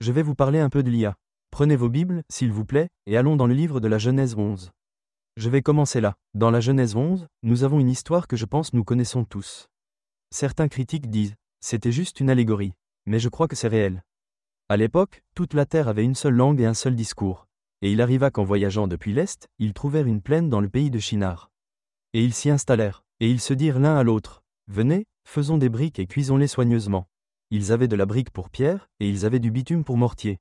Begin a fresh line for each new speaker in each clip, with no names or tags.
je vais vous parler un peu de l'IA. Prenez vos Bibles, s'il vous plaît, et allons dans le livre de la Genèse 11. Je vais commencer là. Dans la Genèse 11, nous avons une histoire que je pense nous connaissons tous. Certains critiques disent, c'était juste une allégorie, mais je crois que c'est réel. À l'époque, toute la terre avait une seule langue et un seul discours. Et il arriva qu'en voyageant depuis l'Est, ils trouvèrent une plaine dans le pays de Shinar. Et ils s'y installèrent, et ils se dirent l'un à l'autre, venez, faisons des briques et cuisons-les soigneusement. Ils avaient de la brique pour pierre, et ils avaient du bitume pour mortier.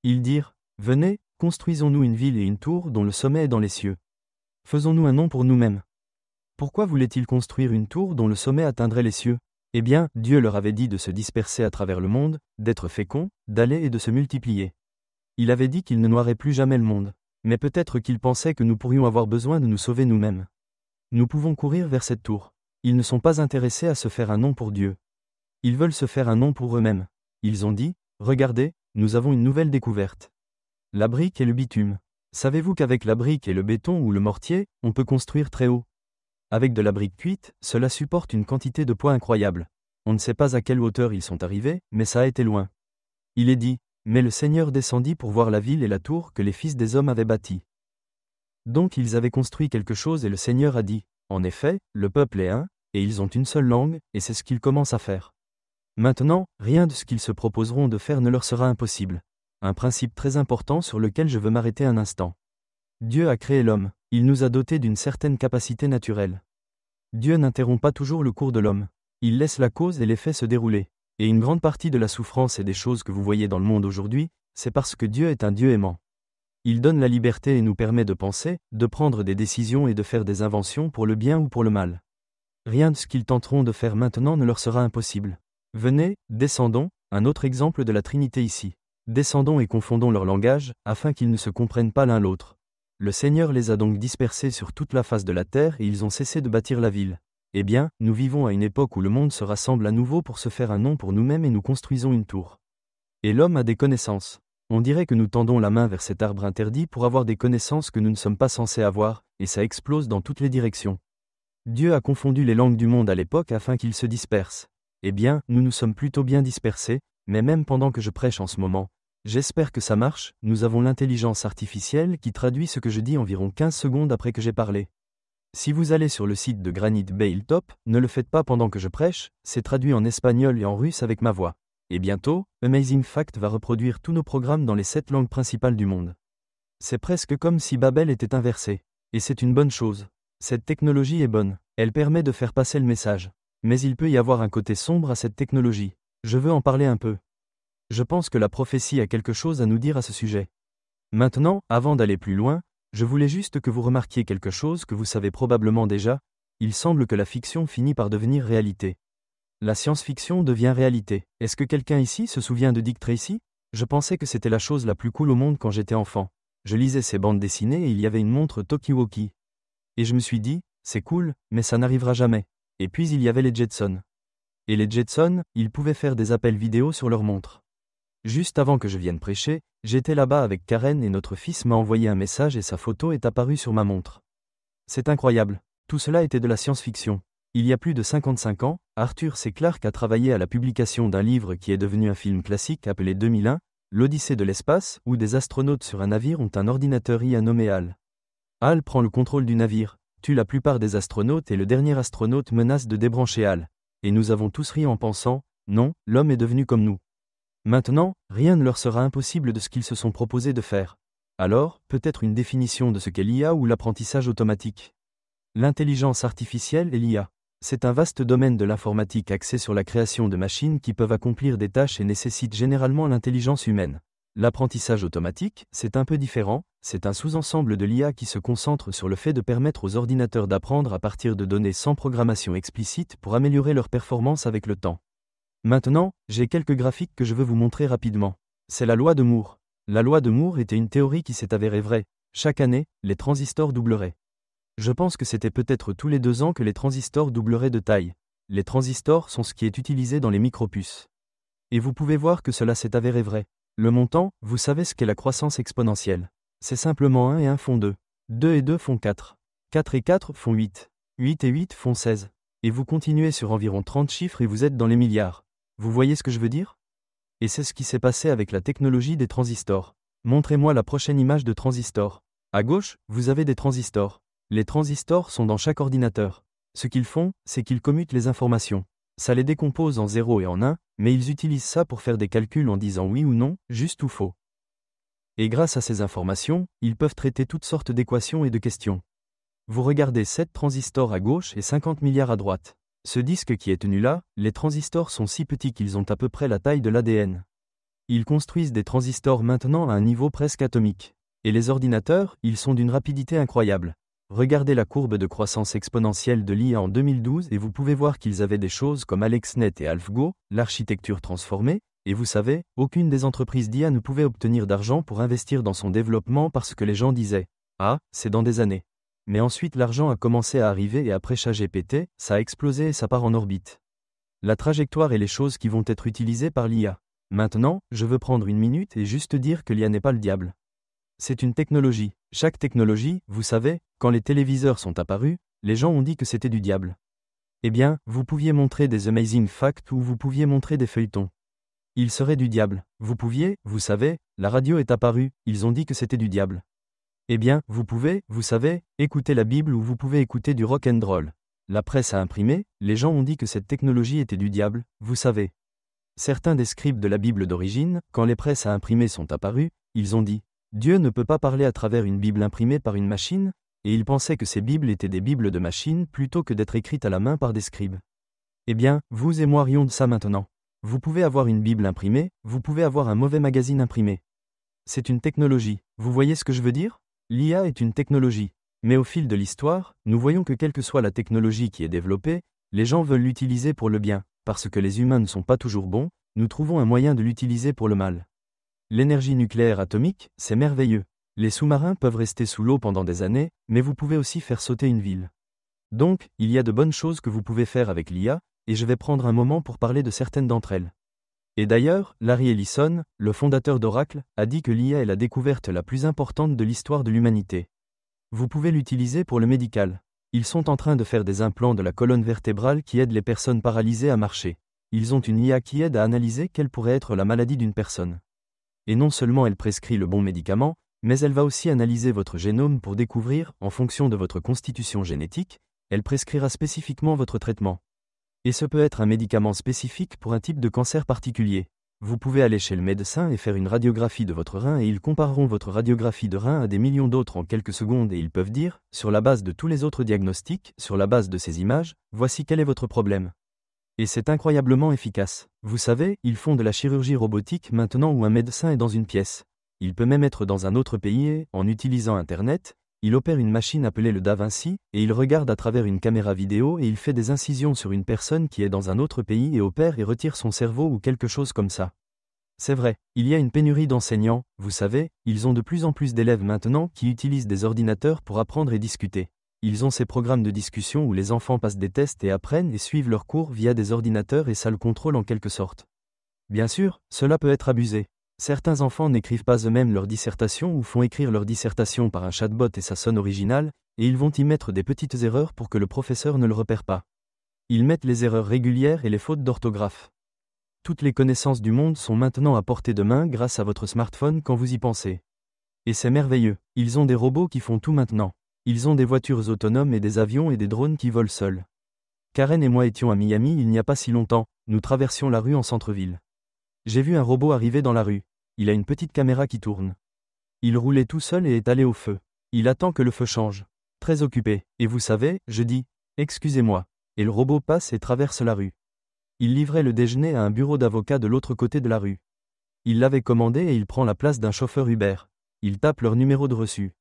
Ils dirent, venez, construisons-nous une ville et une tour dont le sommet est dans les cieux. Faisons-nous un nom pour nous-mêmes. Pourquoi voulaient-ils construire une tour dont le sommet atteindrait les cieux? Eh bien, Dieu leur avait dit de se disperser à travers le monde, d'être féconds, d'aller et de se multiplier. Il avait dit qu'il ne noierait plus jamais le monde. Mais peut-être qu'ils pensaient que nous pourrions avoir besoin de nous sauver nous-mêmes. Nous pouvons courir vers cette tour. Ils ne sont pas intéressés à se faire un nom pour Dieu. Ils veulent se faire un nom pour eux-mêmes. Ils ont dit, regardez, nous avons une nouvelle découverte. La brique et le bitume. Savez-vous qu'avec la brique et le béton ou le mortier, on peut construire très haut? Avec de la brique cuite, cela supporte une quantité de poids incroyable. On ne sait pas à quelle hauteur ils sont arrivés, mais ça a été loin. Il est dit, mais le Seigneur descendit pour voir la ville et la tour que les fils des hommes avaient bâtie. Donc ils avaient construit quelque chose et le Seigneur a dit, en effet, le peuple est un, et ils ont une seule langue, et c'est ce qu'ils commencent à faire. Maintenant, rien de ce qu'ils se proposeront de faire ne leur sera impossible. Un principe très important sur lequel je veux m'arrêter un instant. Dieu a créé l'homme, il nous a dotés d'une certaine capacité naturelle. Dieu n'interrompt pas toujours le cours de l'homme. Il laisse la cause et l'effet se dérouler. Et une grande partie de la souffrance et des choses que vous voyez dans le monde aujourd'hui, c'est parce que Dieu est un Dieu aimant. Il donne la liberté et nous permet de penser, de prendre des décisions et de faire des inventions pour le bien ou pour le mal. Rien de ce qu'ils tenteront de faire maintenant ne leur sera impossible. Venez, descendons, un autre exemple de la Trinité ici. Descendons et confondons leur langage, afin qu'ils ne se comprennent pas l'un l'autre. Le Seigneur les a donc dispersés sur toute la face de la terre et ils ont cessé de bâtir la ville. Eh bien, nous vivons à une époque où le monde se rassemble à nouveau pour se faire un nom pour nous-mêmes et nous construisons une tour. Et l'homme a des connaissances. On dirait que nous tendons la main vers cet arbre interdit pour avoir des connaissances que nous ne sommes pas censés avoir, et ça explose dans toutes les directions. Dieu a confondu les langues du monde à l'époque afin qu'ils se dispersent. Eh bien, nous nous sommes plutôt bien dispersés, mais même pendant que je prêche en ce moment, j'espère que ça marche, nous avons l'intelligence artificielle qui traduit ce que je dis environ 15 secondes après que j'ai parlé. Si vous allez sur le site de Granit Bale-Top, ne le faites pas pendant que je prêche, c'est traduit en espagnol et en russe avec ma voix. Et bientôt, Amazing Fact va reproduire tous nos programmes dans les 7 langues principales du monde. C'est presque comme si Babel était inversé. Et c'est une bonne chose. Cette technologie est bonne, elle permet de faire passer le message. Mais il peut y avoir un côté sombre à cette technologie. Je veux en parler un peu. Je pense que la prophétie a quelque chose à nous dire à ce sujet. Maintenant, avant d'aller plus loin, je voulais juste que vous remarquiez quelque chose que vous savez probablement déjà, il semble que la fiction finit par devenir réalité. La science-fiction devient réalité. Est-ce que quelqu'un ici se souvient de Dick Tracy? Je pensais que c'était la chose la plus cool au monde quand j'étais enfant. Je lisais ses bandes dessinées et il y avait une montre Talkie-Walkie. Et je me suis dit, c'est cool, mais ça n'arrivera jamais. Et puis il y avait les Jetsons. Et les Jetsons, ils pouvaient faire des appels vidéo sur leur montre. Juste avant que je vienne prêcher, j'étais là-bas avec Karen et notre fils m'a envoyé un message et sa photo est apparue sur ma montre. C'est incroyable. Tout cela était de la science-fiction. Il y a plus de 55 ans, Arthur C. Clarke a travaillé à la publication d'un livre qui est devenu un film classique appelé 2001, L'Odyssée de l'espace, où des astronautes sur un navire ont un ordinateur IA nommé HAL. HAL prend le contrôle du navire, tue la plupart des astronautes et le dernier astronaute menace de débrancher HAL. Et nous avons tous ri en pensant, non, l'homme est devenu comme nous. Maintenant, rien ne leur sera impossible de ce qu'ils se sont proposés de faire. Alors, peut-être une définition de ce qu'est l'IA ou l'apprentissage automatique. L'intelligence artificielle et l'IA. C'est un vaste domaine de l'informatique axé sur la création de machines qui peuvent accomplir des tâches et nécessitent généralement l'intelligence humaine. L'apprentissage automatique, c'est un peu différent, c'est un sous-ensemble de l'IA qui se concentre sur le fait de permettre aux ordinateurs d'apprendre à partir de données sans programmation explicite pour améliorer leur performance avec le temps. Maintenant, j'ai quelques graphiques que je veux vous montrer rapidement. C'est la loi de Moore. La loi de Moore était une théorie qui s'est avérée vraie. Chaque année, les transistors doubleraient. Je pense que c'était peut-être tous les 2 ans que les transistors doubleraient de taille. Les transistors sont ce qui est utilisé dans les micropuces. Et vous pouvez voir que cela s'est avéré vrai. Le montant, vous savez ce qu'est la croissance exponentielle. C'est simplement 1 et 1 font 2. 2 et 2 font 4. 4 et 4 font 8. 8 et 8 font 16. Et vous continuez sur environ 30 chiffres et vous êtes dans les milliards. Vous voyez ce que je veux dire? Et c'est ce qui s'est passé avec la technologie des transistors. Montrez-moi la prochaine image de transistor. À gauche, vous avez des transistors. Les transistors sont dans chaque ordinateur. Ce qu'ils font, c'est qu'ils commutent les informations. Ça les décompose en 0 et en 1, mais ils utilisent ça pour faire des calculs en disant oui ou non, juste ou faux. Et grâce à ces informations, ils peuvent traiter toutes sortes d'équations et de questions. Vous regardez 7 transistors à gauche et 50 milliards à droite. Ce disque qui est tenu là, les transistors sont si petits qu'ils ont à peu près la taille de l'ADN. Ils construisent des transistors maintenant à un niveau presque atomique. Et les ordinateurs, ils sont d'une rapidité incroyable. Regardez la courbe de croissance exponentielle de l'IA en 2012 et vous pouvez voir qu'ils avaient des choses comme AlexNet et AlphaGo, l'architecture transformée, et vous savez, aucune des entreprises d'IA ne pouvait obtenir d'argent pour investir dans son développement parce que les gens disaient « Ah, c'est dans des années ». Mais ensuite l'argent a commencé à arriver et après ChatGPT, ça a explosé et ça part en orbite. La trajectoire et les choses qui vont être utilisées par l'IA. Maintenant, je veux prendre une minute et juste dire que l'IA n'est pas le diable. C'est une technologie. Chaque technologie, vous savez, quand les téléviseurs sont apparus, les gens ont dit que c'était du diable. Eh bien, vous pouviez montrer des amazing facts ou vous pouviez montrer des feuilletons. Ils seraient du diable. Vous pouviez, vous savez, la radio est apparue, ils ont dit que c'était du diable. Eh bien, vous pouvez, vous savez, écouter la Bible ou vous pouvez écouter du rock and roll. La presse a imprimé, les gens ont dit que cette technologie était du diable, vous savez. Certains des scribes de la Bible d'origine, quand les presses à imprimer sont apparues, ils ont dit « Dieu ne peut pas parler à travers une Bible imprimée par une machine », et ils pensaient que ces Bibles étaient des Bibles de machine plutôt que d'être écrites à la main par des scribes. Eh bien, vous et moi rions de ça maintenant. Vous pouvez avoir une Bible imprimée, vous pouvez avoir un mauvais magazine imprimé. C'est une technologie, vous voyez ce que je veux dire ? L'IA est une technologie. Mais au fil de l'histoire, nous voyons que quelle que soit la technologie qui est développée, les gens veulent l'utiliser pour le bien, parce que les humains ne sont pas toujours bons, nous trouvons un moyen de l'utiliser pour le mal. L'énergie nucléaire atomique, c'est merveilleux. Les sous-marins peuvent rester sous l'eau pendant des années, mais vous pouvez aussi faire sauter une ville. Donc, il y a de bonnes choses que vous pouvez faire avec l'IA, et je vais prendre un moment pour parler de certaines d'entre elles. Et d'ailleurs, Larry Ellison, le fondateur d'Oracle, a dit que l'IA est la découverte la plus importante de l'histoire de l'humanité. Vous pouvez l'utiliser pour le médical. Ils sont en train de faire des implants de la colonne vertébrale qui aident les personnes paralysées à marcher. Ils ont une IA qui aide à analyser quelle pourrait être la maladie d'une personne. Et non seulement elle prescrit le bon médicament, mais elle va aussi analyser votre génome pour découvrir, en fonction de votre constitution génétique, elle prescrira spécifiquement votre traitement. Et ce peut être un médicament spécifique pour un type de cancer particulier. Vous pouvez aller chez le médecin et faire une radiographie de votre rein et ils compareront votre radiographie de rein à des millions d'autres en quelques secondes et ils peuvent dire, sur la base de tous les autres diagnostics, sur la base de ces images, voici quel est votre problème. Et c'est incroyablement efficace. Vous savez, ils font de la chirurgie robotique maintenant où un médecin est dans une pièce. Il peut même être dans un autre pays et, en utilisant Internet, il opère une machine appelée le Da Vinci, et il regarde à travers une caméra vidéo et il fait des incisions sur une personne qui est dans un autre pays et opère et retire son cerveau ou quelque chose comme ça. C'est vrai, il y a une pénurie d'enseignants, vous savez, ils ont de plus en plus d'élèves maintenant qui utilisent des ordinateurs pour apprendre et discuter. Ils ont ces programmes de discussion où les enfants passent des tests et apprennent et suivent leurs cours via des ordinateurs et ça le contrôle en quelque sorte. Bien sûr, cela peut être abusé. Certains enfants n'écrivent pas eux-mêmes leur dissertation ou font écrire leur dissertation par un chatbot et ça sonne original, et ils vont y mettre des petites erreurs pour que le professeur ne le repère pas. Ils mettent les erreurs régulières et les fautes d'orthographe. Toutes les connaissances du monde sont maintenant à portée de main grâce à votre smartphone quand vous y pensez. Et c'est merveilleux, ils ont des robots qui font tout maintenant. Ils ont des voitures autonomes et des avions et des drones qui volent seuls. Karen et moi étions à Miami il n'y a pas si longtemps, nous traversions la rue en centre-ville. J'ai vu un robot arriver dans la rue. Il a une petite caméra qui tourne. Il roulait tout seul et est allé au feu. Il attend que le feu change. Très occupé. Et vous savez, je dis, excusez-moi. Et le robot passe et traverse la rue. Il livrait le déjeuner à un bureau d'avocat de l'autre côté de la rue. Il l'avait commandé et il prend la place d'un chauffeur Uber. Il tape leur numéro de reçu.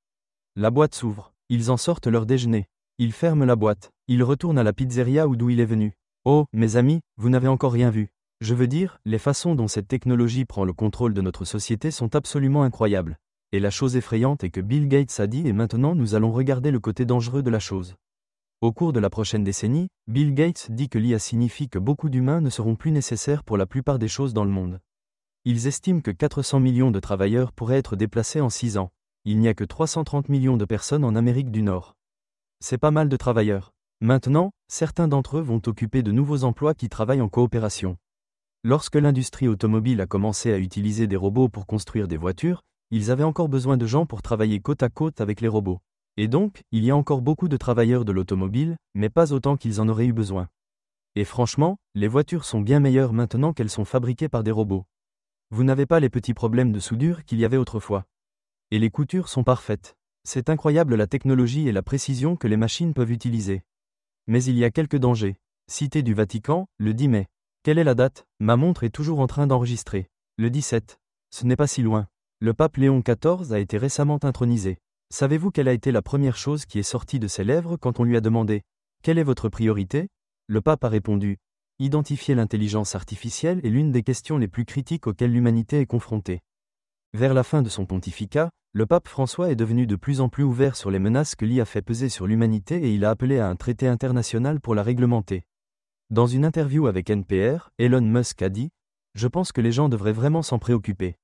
La boîte s'ouvre. Ils en sortent leur déjeuner. Il ferme la boîte. Il retourne à la pizzeria d'où il est venu. Oh, mes amis, vous n'avez encore rien vu. Je veux dire, les façons dont cette technologie prend le contrôle de notre société sont absolument incroyables. Et la chose effrayante est que Bill Gates a dit et maintenant nous allons regarder le côté dangereux de la chose. Au cours de la prochaine décennie, Bill Gates dit que l'IA signifie que beaucoup d'humains ne seront plus nécessaires pour la plupart des choses dans le monde. Ils estiment que 400 millions de travailleurs pourraient être déplacés en 6 ans. Il n'y a que 330 millions de personnes en Amérique du Nord. C'est pas mal de travailleurs. Maintenant, certains d'entre eux vont occuper de nouveaux emplois qui travaillent en coopération. Lorsque l'industrie automobile a commencé à utiliser des robots pour construire des voitures, ils avaient encore besoin de gens pour travailler côte à côte avec les robots. Et donc, il y a encore beaucoup de travailleurs de l'automobile, mais pas autant qu'ils en auraient eu besoin. Et franchement, les voitures sont bien meilleures maintenant qu'elles sont fabriquées par des robots. Vous n'avez pas les petits problèmes de soudure qu'il y avait autrefois. Et les coutures sont parfaites. C'est incroyable la technologie et la précision que les machines peuvent utiliser. Mais il y a quelques dangers. Cité du Vatican, le 10 mai. Quelle est la date? Ma montre est toujours en train d'enregistrer. Le 17. Ce n'est pas si loin. Le pape Léon XIV a été récemment intronisé. Savez-vous quelle a été la première chose qui est sortie de ses lèvres quand on lui a demandé « Quelle est votre priorité ?» Le pape a répondu « Identifier l'intelligence artificielle est l'une des questions les plus critiques auxquelles l'humanité est confrontée. » Vers la fin de son pontificat, le pape François est devenu de plus en plus ouvert sur les menaces que l'IA fait peser sur l'humanité et il a appelé à un traité international pour la réglementer. Dans une interview avec NPR, Elon Musk a dit « Je pense que les gens devraient vraiment s'en préoccuper.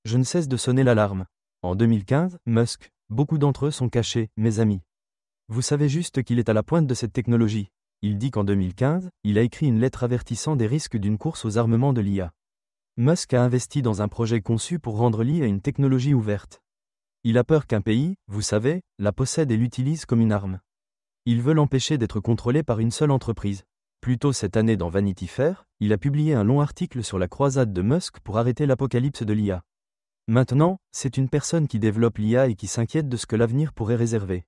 Je ne cesse de sonner l'alarme. » En 2015, Musk, beaucoup d'entre eux sont cachés, mes amis. Vous savez juste qu'il est à la pointe de cette technologie. Il dit qu'en 2015, il a écrit une lettre avertissant des risques d'une course aux armements de l'IA. Musk a investi dans un projet conçu pour rendre l'IA une technologie ouverte. Il a peur qu'un pays, vous savez, la possède et l'utilise comme une arme. Il veut l'empêcher d'être contrôlé par une seule entreprise. Plus tôt cette année dans Vanity Fair, il a publié un long article sur la croisade de Musk pour arrêter l'apocalypse de l'IA. Maintenant, c'est une personne qui développe l'IA et qui s'inquiète de ce que l'avenir pourrait réserver.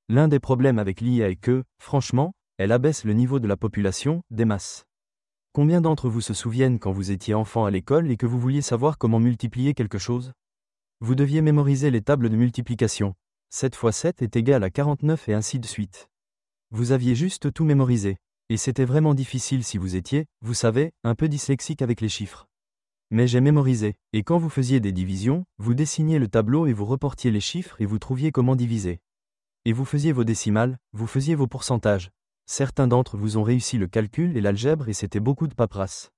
L'un des problèmes avec l'IA est que, franchement, elle abaisse le niveau de la population, des masses. Combien d'entre vous se souviennent quand vous étiez enfant à l'école et que vous vouliez savoir comment multiplier quelque chose? Vous deviez mémoriser les tables de multiplication. 7 x 7 est égal à 49 et ainsi de suite. Vous aviez juste tout mémorisé. Et c'était vraiment difficile si vous étiez, vous savez, un peu dyslexique avec les chiffres. Mais j'ai mémorisé, et quand vous faisiez des divisions, vous dessiniez le tableau et vous reportiez les chiffres et vous trouviez comment diviser. Et vous faisiez vos décimales, vous faisiez vos pourcentages. Certains d'entre vous ont réussi le calcul et l'algèbre et c'était beaucoup de paperasse.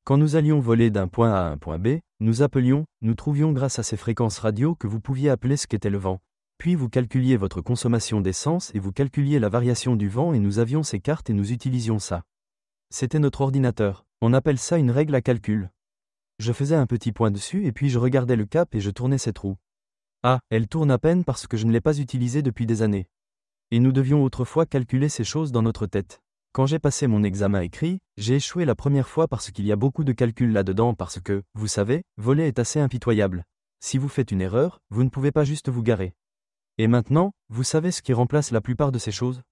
Quand nous allions voler d'un point A à un point B, nous appelions, nous trouvions grâce à ces fréquences radio que vous pouviez appeler ce qu'était le vent. Puis vous calculiez votre consommation d'essence et vous calculiez la variation du vent et nous avions ces cartes et nous utilisions ça. C'était notre ordinateur. On appelle ça une règle à calcul. Je faisais un petit point dessus et puis je regardais le cap et je tournais cette roue. Ah, elle tourne à peine parce que je ne l'ai pas utilisée depuis des années. Et nous devions autrefois calculer ces choses dans notre tête. Quand j'ai passé mon examen écrit, j'ai échoué la première fois parce qu'il y a beaucoup de calculs là-dedans parce que, vous savez, voler est assez impitoyable. Si vous faites une erreur, vous ne pouvez pas juste vous garer. Et maintenant, vous savez ce qui remplace la plupart de ces choses?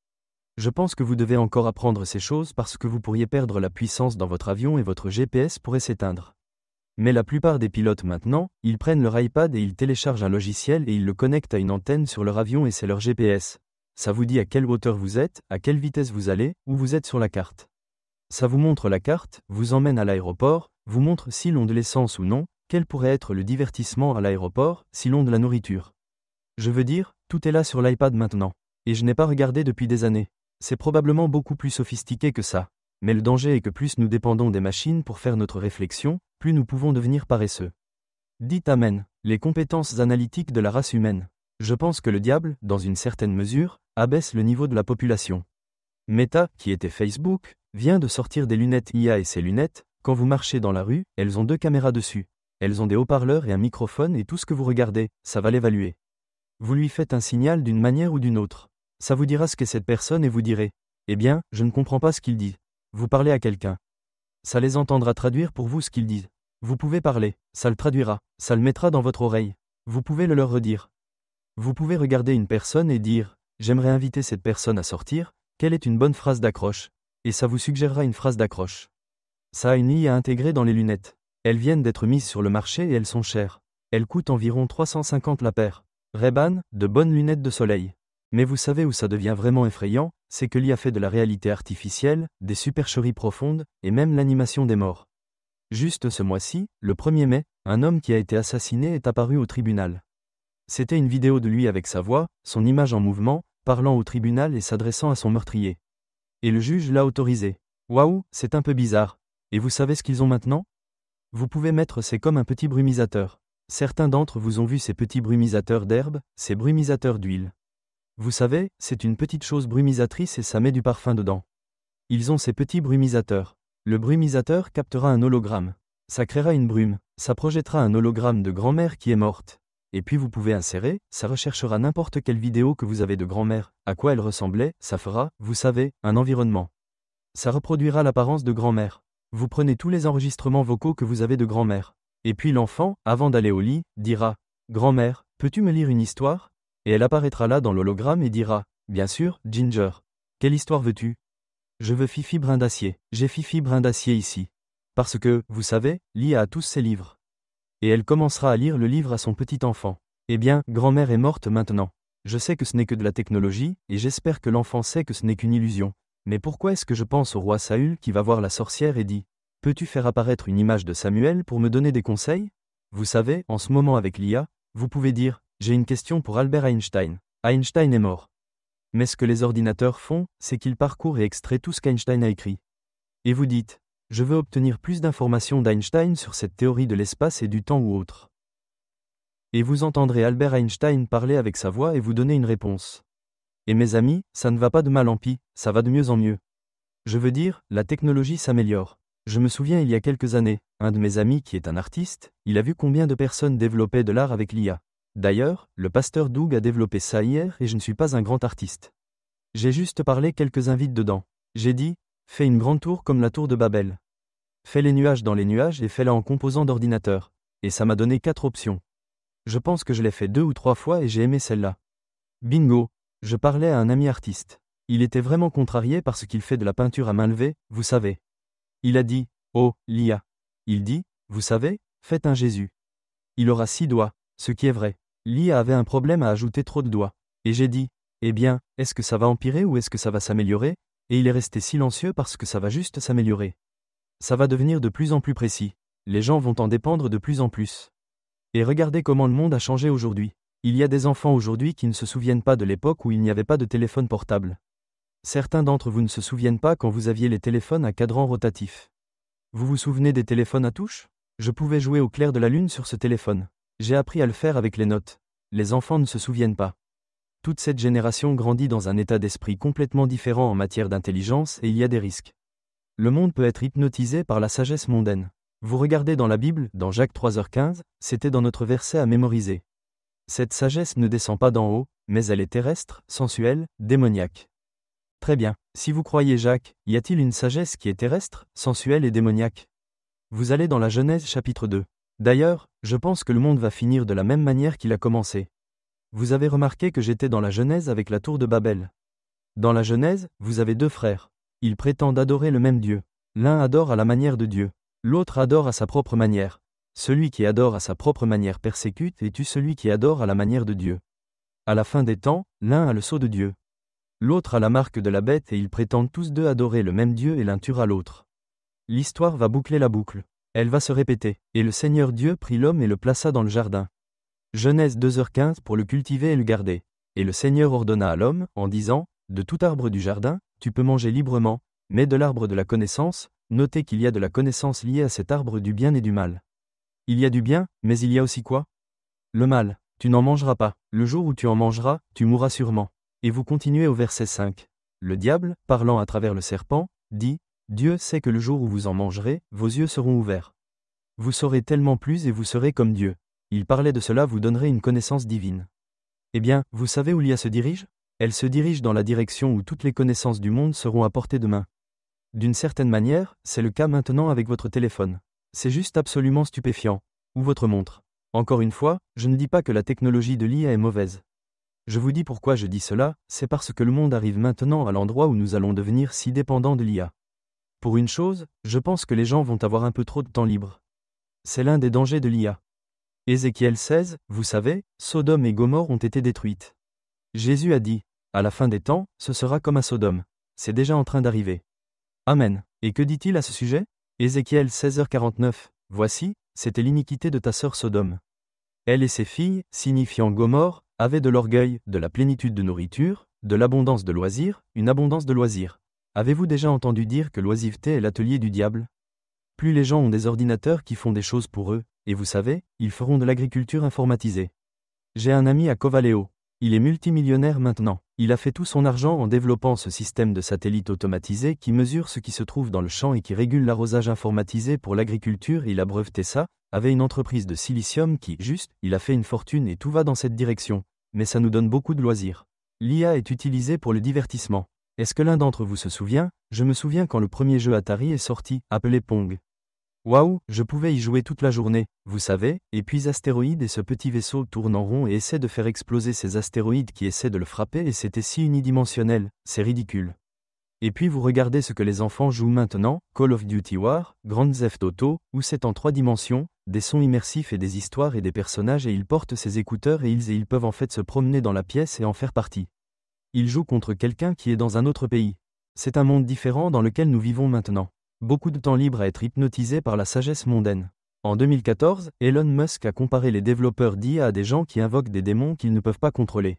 Je pense que vous devez encore apprendre ces choses parce que vous pourriez perdre la puissance dans votre avion et votre GPS pourrait s'éteindre. Mais la plupart des pilotes maintenant, ils prennent leur iPad et ils téléchargent un logiciel et ils le connectent à une antenne sur leur avion et c'est leur GPS. Ça vous dit à quelle hauteur vous êtes, à quelle vitesse vous allez, où vous êtes sur la carte. Ça vous montre la carte, vous emmène à l'aéroport, vous montre s'ils ont de l'essence ou non, quel pourrait être le divertissement à l'aéroport, s'ils ont de la nourriture. Je veux dire, tout est là sur l'iPad maintenant. Et je n'ai pas regardé depuis des années. C'est probablement beaucoup plus sophistiqué que ça. Mais le danger est que plus nous dépendons des machines pour faire notre réflexion, plus nous pouvons devenir paresseux. Dites Amen, les compétences analytiques de la race humaine. Je pense que le diable, dans une certaine mesure, abaisse le niveau de la population. Meta, qui était Facebook, vient de sortir des lunettes IA et ces lunettes, quand vous marchez dans la rue, elles ont 2 caméras dessus. Elles ont des haut-parleurs et un microphone et tout ce que vous regardez, ça va l'évaluer. Vous lui faites un signal d'une manière ou d'une autre. Ça vous dira ce qu'est cette personne et vous direz « Eh bien, je ne comprends pas ce qu'il dit ». Vous parlez à quelqu'un. Ça les entendra traduire pour vous ce qu'ils disent. Vous pouvez parler, ça le traduira, ça le mettra dans votre oreille. Vous pouvez le leur redire. Vous pouvez regarder une personne et dire « J'aimerais inviter cette personne à sortir, quelle est une bonne phrase d'accroche ?» Et ça vous suggérera une phrase d'accroche. Ça a une IA intégrée dans les lunettes. Elles viennent d'être mises sur le marché et elles sont chères. Elles coûtent environ 350 la paire. Ray-Ban, de bonnes lunettes de soleil. Mais vous savez où ça devient vraiment effrayant, c'est que l'IA fait de la réalité artificielle, des supercheries profondes, et même l'animation des morts. Juste ce mois-ci, le 1er mai, un homme qui a été assassiné est apparu au tribunal. C'était une vidéo de lui avec sa voix, son image en mouvement, parlant au tribunal et s'adressant à son meurtrier. Et le juge l'a autorisé. Waouh, c'est un peu bizarre. Et vous savez ce qu'ils ont maintenant? Vous pouvez mettre c'est comme un petit brumisateur. Certains d'entre vous ont vu ces petits brumisateurs d'herbe, ces brumisateurs d'huile. Vous savez, c'est une petite chose brumisatrice et ça met du parfum dedans. Ils ont ces petits brumisateurs. Le brumisateur captera un hologramme. Ça créera une brume, ça projettera un hologramme de grand-mère qui est morte. Et puis vous pouvez insérer, ça recherchera n'importe quelle vidéo que vous avez de grand-mère, à quoi elle ressemblait, ça fera, vous savez, un environnement. Ça reproduira l'apparence de grand-mère. Vous prenez tous les enregistrements vocaux que vous avez de grand-mère. Et puis l'enfant, avant d'aller au lit, dira « Grand-mère, peux-tu me lire une histoire ?» Et elle apparaîtra là dans l'hologramme et dira « Bien sûr, Ginger. Quelle histoire veux-tu ?»« Je veux Fifi Brin d'Acier. J'ai Fifi Brin d'Acier ici. » Parce que, vous savez, Lia a tous ses livres. Et elle commencera à lire le livre à son petit enfant. Eh bien, grand-mère est morte maintenant. Je sais que ce n'est que de la technologie, et j'espère que l'enfant sait que ce n'est qu'une illusion. Mais pourquoi est-ce que je pense au roi Saül qui va voir la sorcière et dit « Peux-tu faire apparaître une image de Samuel pour me donner des conseils ?» Vous savez, en ce moment avec Lia, vous pouvez dire « J'ai une question pour Albert Einstein. Einstein est mort. » Mais ce que les ordinateurs font, c'est qu'ils parcourent et extraient tout ce qu'Einstein a écrit. Et vous dites « Je veux obtenir plus d'informations d'Einstein sur cette théorie de l'espace et du temps ou autre. » Et vous entendrez Albert Einstein parler avec sa voix et vous donner une réponse. Et mes amis, ça ne va pas de mal en pis, ça va de mieux en mieux. Je veux dire, la technologie s'améliore. Je me souviens il y a quelques années, un de mes amis qui est un artiste, il a vu combien de personnes développaient de l'art avec l'IA. D'ailleurs, le pasteur Doug a développé ça hier et je ne suis pas un grand artiste. J'ai juste parlé quelques invites dedans. J'ai dit, fais une grande tour comme la tour de Babel. Fais les nuages dans les nuages et fais-la en composant d'ordinateur. Et ça m'a donné 4 options. Je pense que je l'ai fait 2 ou 3 fois et j'ai aimé celle-là. Bingo! Je parlais à un ami artiste. Il était vraiment contrarié parce qu'il fait de la peinture à main levée, vous savez. Il a dit, oh, l'IA. Il dit, vous savez, faites un Jésus. Il aura 6 doigts, ce qui est vrai. L'IA avait un problème à ajouter trop de doigts. Et j'ai dit, eh bien, est-ce que ça va empirer ou est-ce que ça va s'améliorer? Et il est resté silencieux parce que ça va juste s'améliorer. Ça va devenir de plus en plus précis. Les gens vont en dépendre de plus en plus. Et regardez comment le monde a changé aujourd'hui. Il y a des enfants aujourd'hui qui ne se souviennent pas de l'époque où il n'y avait pas de téléphone portable. Certains d'entre vous ne se souviennent pas quand vous aviez les téléphones à cadran rotatif. Vous vous souvenez des téléphones à touche? Je pouvais jouer au clair de la lune sur ce téléphone. J'ai appris à le faire avec les notes. Les enfants ne se souviennent pas. Toute cette génération grandit dans un état d'esprit complètement différent en matière d'intelligence et il y a des risques. Le monde peut être hypnotisé par la sagesse mondaine. Vous regardez dans la Bible, dans Jacques 3h15, c'était dans notre verset à mémoriser. Cette sagesse ne descend pas d'en haut, mais elle est terrestre, sensuelle, démoniaque. Très bien, si vous croyez Jacques, y a-t-il une sagesse qui est terrestre, sensuelle et démoniaque? Vous allez dans la Genèse chapitre 2. D'ailleurs, je pense que le monde va finir de la même manière qu'il a commencé. Vous avez remarqué que j'étais dans la Genèse avec la tour de Babel. Dans la Genèse, vous avez 2 frères. Ils prétendent adorer le même Dieu. L'un adore à la manière de Dieu. L'autre adore à sa propre manière. Celui qui adore à sa propre manière persécute et tue celui qui adore à la manière de Dieu. À la fin des temps, l'un a le sceau de Dieu. L'autre a la marque de la bête et ils prétendent tous 2 adorer le même Dieu et l'un tuera l'autre. L'histoire va boucler la boucle. Elle va se répéter. Et le Seigneur Dieu prit l'homme et le plaça dans le jardin. Genèse 2h15 pour le cultiver et le garder. Et le Seigneur ordonna à l'homme, en disant, de tout arbre du jardin, tu peux manger librement, mais de l'arbre de la connaissance, notez qu'il y a de la connaissance liée à cet arbre du bien et du mal. Il y a du bien, mais il y a aussi quoi? Le mal. Tu n'en mangeras pas. Le jour où tu en mangeras, tu mourras sûrement. Et vous continuez au verset 5. Le diable, parlant à travers le serpent, dit, Dieu sait que le jour où vous en mangerez, vos yeux seront ouverts. Vous saurez tellement plus et vous serez comme Dieu. Il parlait de cela vous donnerez une connaissance divine. Eh bien, vous savez où l'IA se dirige? Elle se dirige dans la direction où toutes les connaissances du monde seront à portée de main. D'une certaine manière, c'est le cas maintenant avec votre téléphone. C'est juste absolument stupéfiant. Ou votre montre. Encore une fois, je ne dis pas que la technologie de l'IA est mauvaise. Je vous dis pourquoi je dis cela, c'est parce que le monde arrive maintenant à l'endroit où nous allons devenir si dépendants de l'IA. Pour une chose, je pense que les gens vont avoir un peu trop de temps libre. C'est l'un des dangers de l'IA. Ézéchiel 16, vous savez, Sodome et Gomorrhe ont été détruites. Jésus a dit, à la fin des temps, ce sera comme à Sodome. C'est déjà en train d'arriver. Amen. Et que dit-il à ce sujet? Ézéchiel 16h49, voici, c'était l'iniquité de ta sœur Sodome. Elle et ses filles, signifiant Gomorrhe, avaient de l'orgueil, de la plénitude de nourriture, de l'abondance de loisirs, une abondance de loisirs. Avez-vous déjà entendu dire que l'oisiveté est l'atelier du diable? Plus les gens ont des ordinateurs qui font des choses pour eux, et vous savez, ils feront de l'agriculture informatisée. J'ai un ami à Covaleo. Il est multimillionnaire maintenant. Il a fait tout son argent en développant ce système de satellites automatisés qui mesure ce qui se trouve dans le champ et qui régule l'arrosage informatisé pour l'agriculture et il a breveté ça, avait une entreprise de silicium qui, juste, il a fait une fortune et tout va dans cette direction. Mais ça nous donne beaucoup de loisirs. L'IA est utilisée pour le divertissement. Est-ce que l'un d'entre vous se souvient? Je me souviens quand le premier jeu Atari est sorti, appelé Pong. Waouh, je pouvais y jouer toute la journée, vous savez, et puis astéroïde et ce petit vaisseau tourne en rond et essaie de faire exploser ces astéroïdes qui essaient de le frapper et c'était si unidimensionnel, c'est ridicule. Et puis vous regardez ce que les enfants jouent maintenant, Call of Duty War, Grand Theft Auto, où c'est en 3 dimensions, des sons immersifs et des histoires et des personnages et ils portent ces écouteurs et ils peuvent en fait se promener dans la pièce et en faire partie. Ils jouent contre quelqu'un qui est dans un autre pays. C'est un monde différent dans lequel nous vivons maintenant. Beaucoup de temps libre à être hypnotisé par la sagesse mondaine. En 2014, Elon Musk a comparé les développeurs d'IA à des gens qui invoquent des démons qu'ils ne peuvent pas contrôler.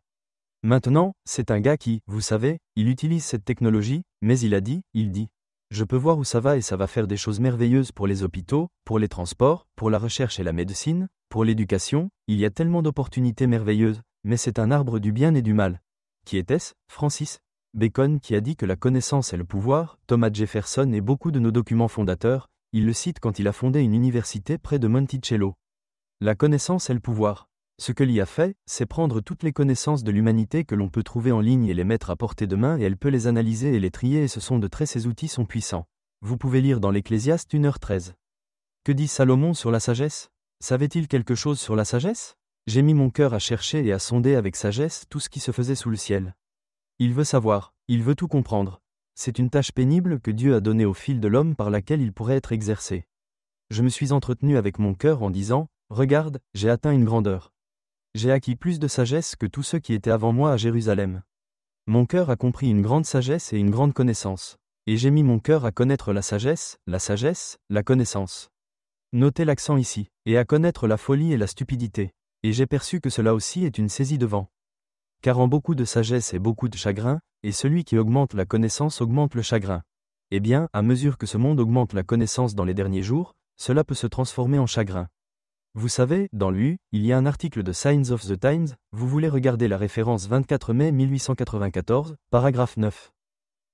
Maintenant, c'est un gars qui, vous savez, il utilise cette technologie, mais il dit, je peux voir où ça va et ça va faire des choses merveilleuses pour les hôpitaux, pour les transports, pour la recherche et la médecine, pour l'éducation, il y a tellement d'opportunités merveilleuses, mais c'est un arbre du bien et du mal. Qui était-ce? Francis Bacon qui a dit que la connaissance est le pouvoir, Thomas Jefferson et beaucoup de nos documents fondateurs, il le cite quand il a fondé une université près de Monticello. La connaissance est le pouvoir. Ce que l'IA fait, c'est prendre toutes les connaissances de l'humanité que l'on peut trouver en ligne et les mettre à portée de main et elle peut les analyser et les trier et ces outils sont puissants. Vous pouvez lire dans l'Ecclésiaste 1h13. Que dit Salomon sur la sagesse? Savait-il quelque chose sur la sagesse? J'ai mis mon cœur à chercher et à sonder avec sagesse tout ce qui se faisait sous le ciel. Il veut savoir, il veut tout comprendre. C'est une tâche pénible que Dieu a donnée au fil de l'homme par laquelle il pourrait être exercé. Je me suis entretenu avec mon cœur en disant, regarde, j'ai atteint une grandeur. J'ai acquis plus de sagesse que tous ceux qui étaient avant moi à Jérusalem. Mon cœur a compris une grande sagesse et une grande connaissance. Et j'ai mis mon cœur à connaître la sagesse, la connaissance. Notez l'accent ici, et à connaître la folie et la stupidité. Et j'ai perçu que cela aussi est une saisie de vent. Car en beaucoup de sagesse et beaucoup de chagrin, et celui qui augmente la connaissance augmente le chagrin. Eh bien, à mesure que ce monde augmente la connaissance dans les derniers jours, cela peut se transformer en chagrin. Vous savez, dans il y a un article de Signs of the Times, vous voulez regarder la référence 24 mai 1894, paragraphe 9.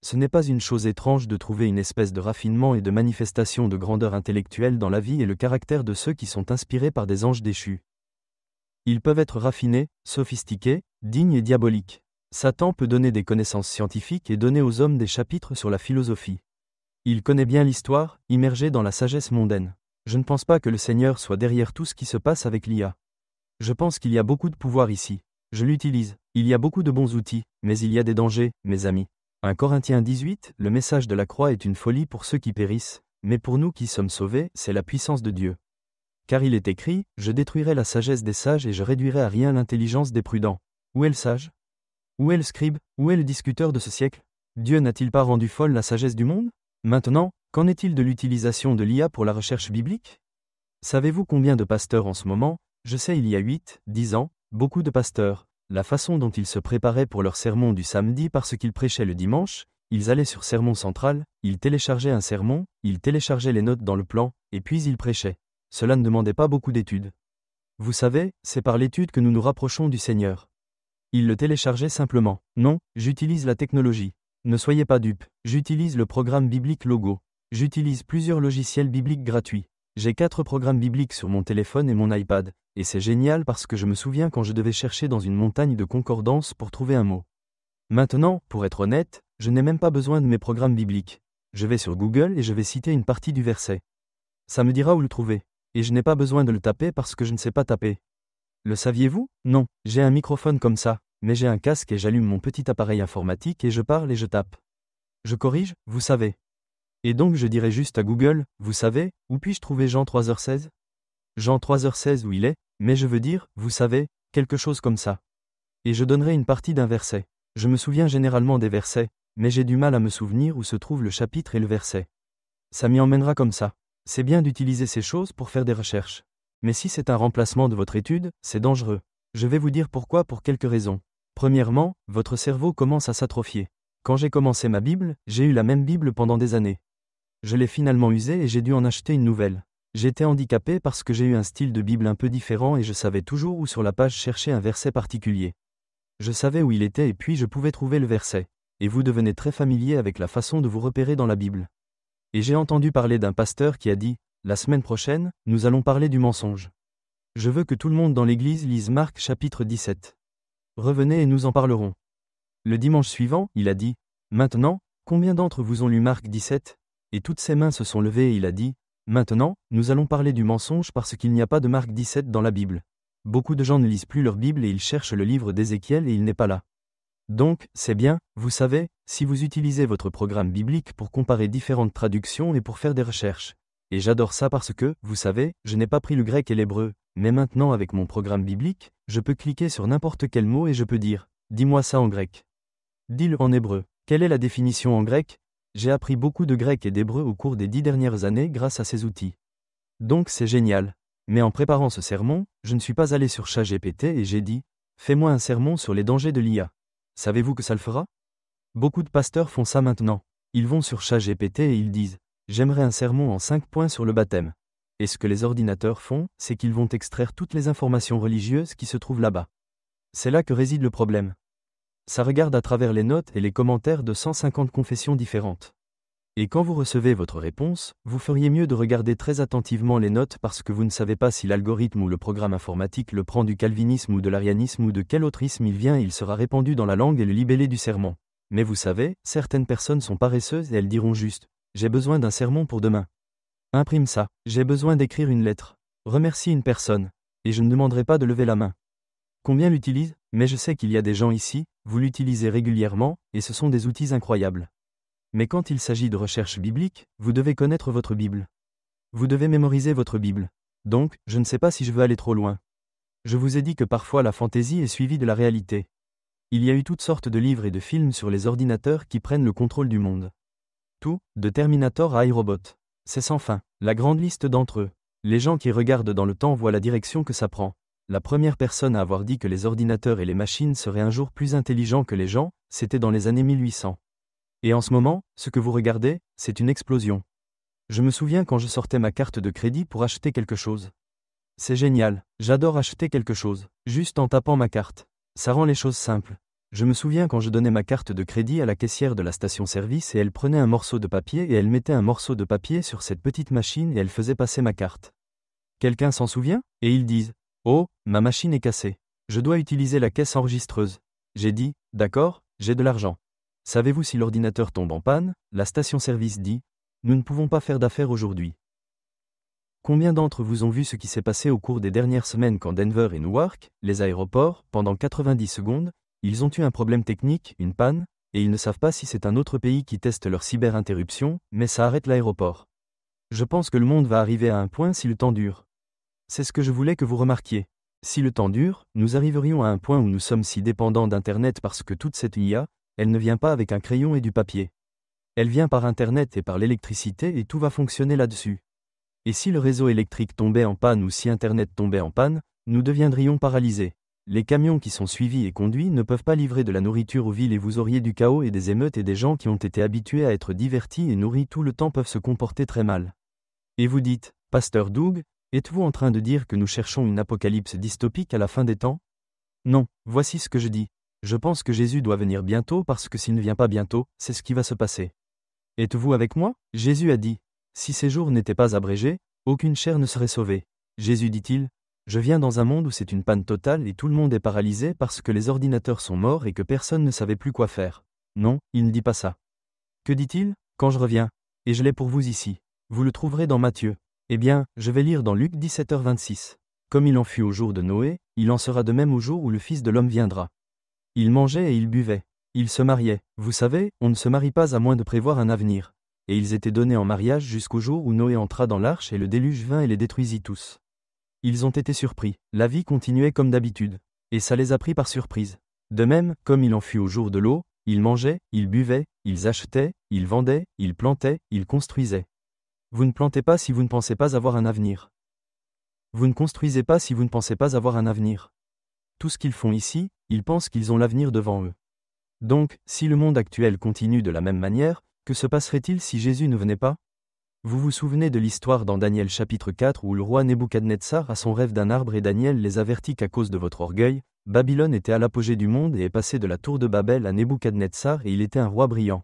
Ce n'est pas une chose étrange de trouver une espèce de raffinement et de manifestation de grandeur intellectuelle dans la vie et le caractère de ceux qui sont inspirés par des anges déchus. Ils peuvent être raffinés, sophistiqués, dignes et diaboliques. Satan peut donner des connaissances scientifiques et donner aux hommes des chapitres sur la philosophie. Il connaît bien l'histoire, immergé dans la sagesse mondaine. Je ne pense pas que le Seigneur soit derrière tout ce qui se passe avec l'IA. Je pense qu'il y a beaucoup de pouvoir ici. Je l'utilise. Il y a beaucoup de bons outils, mais il y a des dangers, mes amis. 1 Corinthiens 18, le message de la croix est une folie pour ceux qui périssent, mais pour nous qui sommes sauvés, c'est la puissance de Dieu. Car il est écrit, je détruirai la sagesse des sages et je réduirai à rien l'intelligence des prudents. Où est le sage? Où est le scribe? Où est le discuteur de ce siècle? Dieu n'a-t-il pas rendu folle la sagesse du monde? Maintenant, qu'en est-il de l'utilisation de l'IA pour la recherche biblique? Savez-vous combien de pasteurs en ce moment? Je sais il y a 8, 10 ans, beaucoup de pasteurs, la façon dont ils se préparaient pour leur sermon du samedi parce qu'ils prêchaient le dimanche, ils allaient sur Sermon Central, ils téléchargeaient un sermon, ils téléchargeaient les notes dans le plan, et puis ils prêchaient. Cela ne demandait pas beaucoup d'études. Vous savez, c'est par l'étude que nous nous rapprochons du Seigneur. Ils le téléchargeaient simplement. Non, j'utilise la technologie. Ne soyez pas dupes, j'utilise le programme biblique Logo. J'utilise plusieurs logiciels bibliques gratuits. J'ai 4 programmes bibliques sur mon téléphone et mon iPad, et c'est génial parce que je me souviens quand je devais chercher dans une montagne de concordance pour trouver un mot. Maintenant, pour être honnête, je n'ai même pas besoin de mes programmes bibliques. Je vais sur Google et je vais citer une partie du verset. Ça me dira où le trouver. Et je n'ai pas besoin de le taper parce que je ne sais pas taper. Le saviez-vous? Non, j'ai un microphone comme ça, mais j'ai un casque et j'allume mon petit appareil informatique et je parle et je tape. Je corrige, vous savez. Et donc je dirais juste à Google, vous savez, où puis-je trouver Jean 3h16? Jean 3h16 où il est, mais je veux dire, vous savez, quelque chose comme ça. Et je donnerai une partie d'un verset. Je me souviens généralement des versets, mais j'ai du mal à me souvenir où se trouve le chapitre et le verset. Ça m'y emmènera comme ça. C'est bien d'utiliser ces choses pour faire des recherches. Mais si c'est un remplacement de votre étude, c'est dangereux. Je vais vous dire pourquoi pour quelques raisons. Premièrement, votre cerveau commence à s'atrophier. Quand j'ai commencé ma Bible, j'ai eu la même Bible pendant des années. Je l'ai finalement usée et j'ai dû en acheter une nouvelle. J'étais handicapé parce que j'ai eu un style de Bible un peu différent et je savais toujours où sur la page chercher un verset particulier. Je savais où il était et puis je pouvais trouver le verset. Et vous devenez très familier avec la façon de vous repérer dans la Bible. Et j'ai entendu parler d'un pasteur qui a dit, la semaine prochaine, nous allons parler du mensonge. Je veux que tout le monde dans l'église lise Marc chapitre 17. Revenez et nous en parlerons. Le dimanche suivant, il a dit, maintenant, combien d'entre vous ont lu Marc 17 ? Et toutes ses mains se sont levées et il a dit, maintenant, nous allons parler du mensonge parce qu'il n'y a pas de Marc 17 dans la Bible. Beaucoup de gens ne lisent plus leur Bible et ils cherchent le livre d'Ézéchiel et il n'est pas là. Donc, c'est bien, vous savez, si vous utilisez votre programme biblique pour comparer différentes traductions et pour faire des recherches. Et j'adore ça parce que, vous savez, je n'ai pas pris le grec et l'hébreu, mais maintenant avec mon programme biblique, je peux cliquer sur n'importe quel mot et je peux dire, dis-moi ça en grec. Dis-le en hébreu. Quelle est la définition en grec ? J'ai appris beaucoup de grec et d'hébreu au cours des 10 dernières années grâce à ces outils. Donc c'est génial. Mais en préparant ce sermon, je ne suis pas allé sur ChatGPT et j'ai dit, fais-moi un sermon sur les dangers de l'IA. Savez-vous que ça le fera ? Beaucoup de pasteurs font ça maintenant. Ils vont sur ChatGPT et ils disent, j'aimerais un sermon en 5 points sur le baptême. Et ce que les ordinateurs font, c'est qu'ils vont extraire toutes les informations religieuses qui se trouvent là-bas. C'est là que réside le problème. Ça regarde à travers les notes et les commentaires de 150 confessions différentes. Et quand vous recevez votre réponse, vous feriez mieux de regarder très attentivement les notes parce que vous ne savez pas si l'algorithme ou le programme informatique le prend du calvinisme ou de l'arianisme ou de quel autre isme il vient et il sera répandu dans la langue et le libellé du sermon. Mais vous savez, certaines personnes sont paresseuses et elles diront juste « J'ai besoin d'un sermon pour demain. Imprime ça, j'ai besoin d'écrire une lettre. Remercie une personne. Et je ne demanderai pas de lever la main. » Combien l'utilisent ? Mais je sais qu'il y a des gens ici, vous l'utilisez régulièrement, et ce sont des outils incroyables. Mais quand il s'agit de recherche biblique, vous devez connaître votre Bible. Vous devez mémoriser votre Bible. Donc, je ne sais pas si je veux aller trop loin. Je vous ai dit que parfois la fantaisie est suivie de la réalité. Il y a eu toutes sortes de livres et de films sur les ordinateurs qui prennent le contrôle du monde. Tout, de Terminator à iRobot. C'est sans fin, la grande liste d'entre eux. Les gens qui regardent dans le temps voient la direction que ça prend. La première personne à avoir dit que les ordinateurs et les machines seraient un jour plus intelligents que les gens, c'était dans les années 1800. Et en ce moment, ce que vous regardez, c'est une explosion. Je me souviens quand je sortais ma carte de crédit pour acheter quelque chose. C'est génial, j'adore acheter quelque chose, juste en tapant ma carte. Ça rend les choses simples. Je me souviens quand je donnais ma carte de crédit à la caissière de la station-service et elle prenait un morceau de papier et elle mettait un morceau de papier sur cette petite machine et elle faisait passer ma carte. Quelqu'un s'en souvient ? Et ils disent « Oh, ma machine est cassée. Je dois utiliser la caisse enregistreuse. » J'ai dit « D'accord, j'ai de l'argent. » Savez-vous si l'ordinateur tombe en panne ? La station-service dit « Nous ne pouvons pas faire d'affaires aujourd'hui. » Combien d'entre vous ont vu ce qui s'est passé au cours des dernières semaines quand Denver et Newark, les aéroports, pendant 90 secondes, ils ont eu un problème technique, une panne, et ils ne savent pas si c'est un autre pays qui teste leur cyber-interruption, mais ça arrête l'aéroport. Je pense que le monde va arriver à un point si le temps dure. C'est ce que je voulais que vous remarquiez. Si le temps dure, nous arriverions à un point où nous sommes si dépendants d'Internet parce que toute cette IA, elle ne vient pas avec un crayon et du papier. Elle vient par Internet et par l'électricité et tout va fonctionner là-dessus. Et si le réseau électrique tombait en panne ou si Internet tombait en panne, nous deviendrions paralysés. Les camions qui sont suivis et conduits ne peuvent pas livrer de la nourriture aux villes et vous auriez du chaos et des émeutes et des gens qui ont été habitués à être divertis et nourris tout le temps peuvent se comporter très mal. Et vous dites, Pasteur Doug, êtes-vous en train de dire que nous cherchons une apocalypse dystopique à la fin des temps ? Non, voici ce que je dis. Je pense que Jésus doit venir bientôt parce que s'il ne vient pas bientôt, c'est ce qui va se passer. Êtes-vous avec moi ? Jésus a dit, si ces jours n'étaient pas abrégés, aucune chair ne serait sauvée. Jésus dit-il, je viens dans un monde où c'est une panne totale et tout le monde est paralysé parce que les ordinateurs sont morts et que personne ne savait plus quoi faire. Non, il ne dit pas ça. Que dit-il ? Quand je reviens. Et je l'ai pour vous ici. Vous le trouverez dans Matthieu. Eh bien, je vais lire dans Luc 17h26. Comme il en fut au jour de Noé, il en sera de même au jour où le Fils de l'homme viendra. Ils mangeaient et ils buvaient. Ils se mariaient. Vous savez, on ne se marie pas à moins de prévoir un avenir. Et ils étaient donnés en mariage jusqu'au jour où Noé entra dans l'arche et le déluge vint et les détruisit tous. Ils ont été surpris. La vie continuait comme d'habitude. Et ça les a pris par surprise. De même, comme il en fut au jour de l'eau, ils mangeaient, ils buvaient, ils achetaient, ils vendaient, ils plantaient, ils construisaient. Vous ne plantez pas si vous ne pensez pas avoir un avenir. Vous ne construisez pas si vous ne pensez pas avoir un avenir. Tout ce qu'ils font ici, ils pensent qu'ils ont l'avenir devant eux. Donc, si le monde actuel continue de la même manière, que se passerait-il si Jésus ne venait pas ? Vous vous souvenez de l'histoire dans Daniel chapitre 4 où le roi Nebuchadnezzar a son rêve d'un arbre et Daniel les avertit qu'à cause de votre orgueil, Babylone était à l'apogée du monde et est passé de la tour de Babel à Nebuchadnezzar et il était un roi brillant.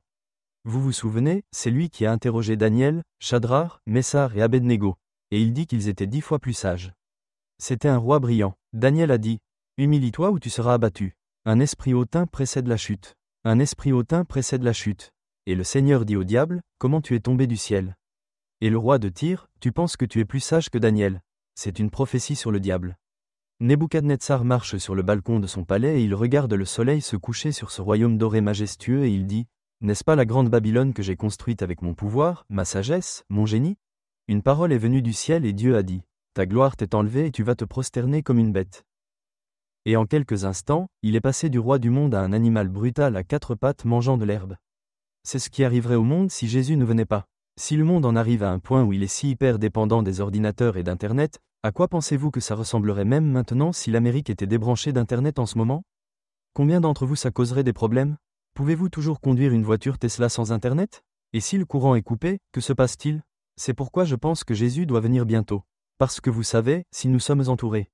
Vous vous souvenez, c'est lui qui a interrogé Daniel, Shadrach, Messar et Abednego. Et il dit qu'ils étaient 10 fois plus sages. C'était un roi brillant. Daniel a dit, « Humilie-toi ou tu seras abattu. Un esprit hautain précède la chute. Un esprit hautain précède la chute. » Et le Seigneur dit au diable, « Comment tu es tombé du ciel ?» Et le roi de Tyr, « Tu penses que tu es plus sage que Daniel. » C'est une prophétie sur le diable. Nebuchadnezzar marche sur le balcon de son palais et il regarde le soleil se coucher sur ce royaume doré majestueux et il dit, « N'est-ce pas la grande Babylone que j'ai construite avec mon pouvoir, ma sagesse, mon génie ?» Une parole est venue du ciel et Dieu a dit, « Ta gloire t'est enlevée et tu vas te prosterner comme une bête. » Et en quelques instants, il est passé du roi du monde à un animal brutal à 4 pattes mangeant de l'herbe. C'est ce qui arriverait au monde si Jésus ne venait pas. Si le monde en arrive à un point où il est si hyper dépendant des ordinateurs et d'Internet, à quoi pensez-vous que ça ressemblerait même maintenant si l'Amérique était débranchée d'Internet en ce moment? Combien d'entre vous ça causerait des problèmes? Pouvez-vous toujours conduire une voiture Tesla sans Internet? Et si le courant est coupé, que se passe-t-il? C'est pourquoi je pense que Jésus doit venir bientôt. Parce que vous savez, si nous sommes entourés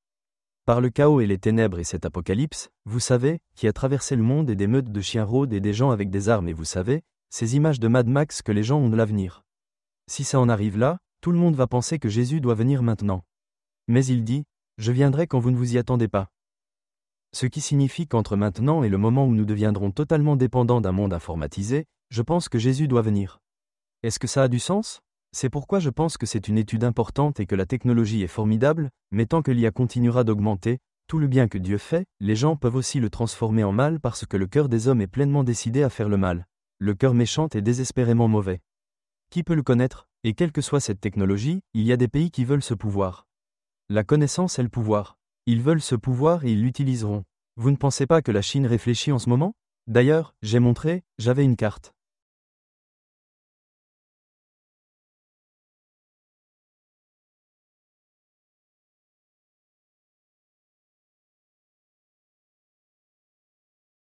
par le chaos et les ténèbres et cet apocalypse, vous savez, qui a traversé le monde et des meutes de chiens rôdent et des gens avec des armes et vous savez, ces images de Mad Max que les gens ont de l'avenir. Si ça en arrive là, tout le monde va penser que Jésus doit venir maintenant. Mais il dit, « Je viendrai quand vous ne vous y attendez pas. » Ce qui signifie qu'entre maintenant et le moment où nous deviendrons totalement dépendants d'un monde informatisé, je pense que Jésus doit venir. Est-ce que ça a du sens? C'est pourquoi je pense que c'est une étude importante et que la technologie est formidable, mais tant que l'IA continuera d'augmenter, tout le bien que Dieu fait, les gens peuvent aussi le transformer en mal parce que le cœur des hommes est pleinement décidé à faire le mal. Le cœur méchant est désespérément mauvais. Qui peut le connaître? Et quelle que soit cette technologie, il y a des pays qui veulent ce pouvoir. La connaissance est le pouvoir. Ils veulent ce pouvoir et ils l'utiliseront. Vous ne pensez pas que la Chine réfléchit en ce moment? D'ailleurs, j'avais une carte.